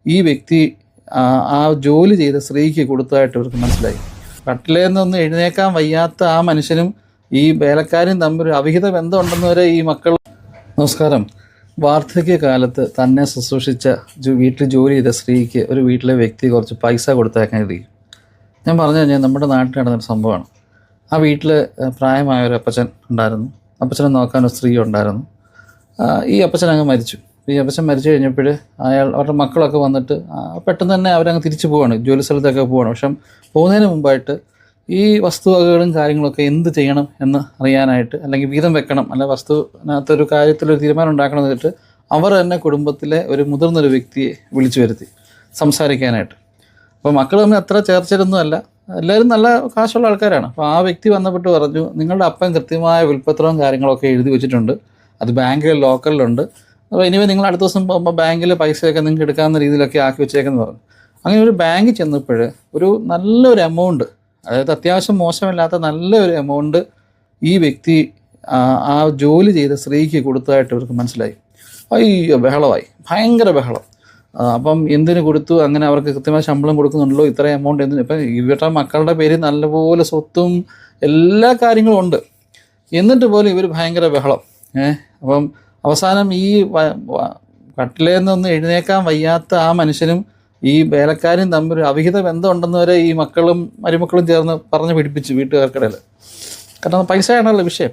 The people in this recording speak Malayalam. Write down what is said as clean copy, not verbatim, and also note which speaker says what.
Speaker 1: ഈ വ്യക്തി ആ ജോലി ചെയ്ത സ്ത്രീക്ക് കൊടുത്തതായിട്ട് ഇവർക്ക് മനസ്സിലായി. കട്ടിലേന്നൊന്നും എഴുന്നേക്കാൻ വയ്യാത്ത ആ മനുഷ്യനും ഈ വേലക്കാരും തമ്മിൽ ഒരു അവിഹിത ബന്ധമുണ്ടെന്ന് വരെ ഈ മക്കൾ. നമസ്കാരം. വാർദ്ധക്യകാലത്ത് തന്നെ ശുശ്രൂഷിച്ച വീട്ടിൽ ജോലി ചെയ്ത സ്ത്രീക്ക് ഒരു വീട്ടിലെ വ്യക്തി കുറച്ച് പൈസ കൊടുത്തേക്കാൻ ഇരിക്കും. ഞാൻ പറഞ്ഞു കഴിഞ്ഞാൽ നമ്മുടെ നാട്ടിൽ നടന്നൊരു സംഭവമാണ്. ആ വീട്ടിൽ പ്രായമായ ഒരു അപ്പച്ചൻ ഉണ്ടായിരുന്നു. അപ്പച്ചനെ നോക്കാൻ ഒരു സ്ത്രീ ഉണ്ടായിരുന്നു. ഈ അപ്പച്ചൻ അങ്ങ് മരിച്ചു. ഈ അപ്പച്ചൻ മരിച്ചു കഴിഞ്ഞപ്പോൾ അവരുടെ മക്കളൊക്കെ വന്നിട്ട് പെട്ടെന്ന് തന്നെ അവരങ്ങ് തിരിച്ചു പോവാണ്, ജോലി സ്ഥലത്തൊക്കെ പോവാണ്. പക്ഷെ പോകുന്നതിന് മുമ്പായിട്ട് ഈ വസ്തുവകകളും കാര്യങ്ങളൊക്കെ എന്ത് ചെയ്യണം എന്ന് അറിയാനായിട്ട്, അല്ലെങ്കിൽ വീതം വെക്കണം, അല്ലെങ്കിൽ വസ്തുവിനകത്തൊരു കാര്യത്തിലൊരു തീരുമാനം ഉണ്ടാക്കണം എന്നിട്ട് അവർ തന്നെ കുടുംബത്തിലെ ഒരു മുതിർന്നൊരു വ്യക്തിയെ വിളിച്ചു വരുത്തി സംസാരിക്കാനായിട്ട്. അപ്പോൾ മക്കൾ തമ്മിൽ അത്ര ചേർച്ചയൊന്നുമല്ല, എല്ലാവരും നല്ല കാശുള്ള ആൾക്കാരാണ്. അപ്പോൾ ആ വ്യക്തി വന്നപ്പെട്ട് പറഞ്ഞു, നിങ്ങളുടെ അപ്പൻ കൃത്യമായ വിൽപ്പത്രവും കാര്യങ്ങളൊക്കെ എഴുതി വെച്ചിട്ടുണ്ട്, അത് ബാങ്കിൽ ലോക്കലിലുണ്ട്. അപ്പോൾ ഇനിവേ നിങ്ങൾ അടുത്ത ദിവസം പോകുമ്പോൾ ബാങ്കിൽ പൈസയൊക്കെ നിങ്ങൾക്ക് എടുക്കാവുന്ന രീതിയിലൊക്കെ ആക്കി വെച്ചേക്കെന്ന് പറഞ്ഞു. അങ്ങനെ ഒരു ബാങ്കിൽ ചെന്നപ്പോൾ ഒരു നല്ലൊരു എമൗണ്ട്, അതായത് അത്യാവശ്യം മോശമില്ലാത്ത നല്ലൊരു എമൗണ്ട് ഈ വ്യക്തി ആ ജോലി ചെയ്ത സ്ത്രീക്ക് കൊടുത്തതായിട്ട് ഇവർക്ക് മനസ്സിലായി. അയ്യോ, ബഹളമായി, ഭയങ്കര ബഹളം. അപ്പം എന്തിനു കൊടുത്തു, അങ്ങനെ അവർക്ക് കൃത്യമായ ശമ്പളം കൊടുക്കുന്നുണ്ടല്ലോ, ഇത്ര എമൗണ്ട് എന്തിന്? ഇപ്പം ഇവരുടെ മക്കളുടെ പേരിൽ നല്ലപോലെ സ്വത്തും എല്ലാ കാര്യങ്ങളും ഉണ്ട്, എന്നിട്ട് പോലും ഇവർ ഭയങ്കര ബഹളം. അപ്പം അവസാനം ഈ കട്ടിലേന്നൊന്നും എഴുന്നേക്കാൻ വയ്യാത്ത ആ മനുഷ്യനും ഈ വേലക്കാരും തമ്മിൽ ഒരു അവിഹിത ബന്ധമുണ്ടെന്ന് വരെ ഈ മക്കളും മരുമക്കളും ചേർന്ന് പറഞ്ഞ് പിടിപ്പിച്ചു വീട്ടുകാർക്കിടയിൽ. കാരണം പൈസയാണല്ലോ വിഷയം.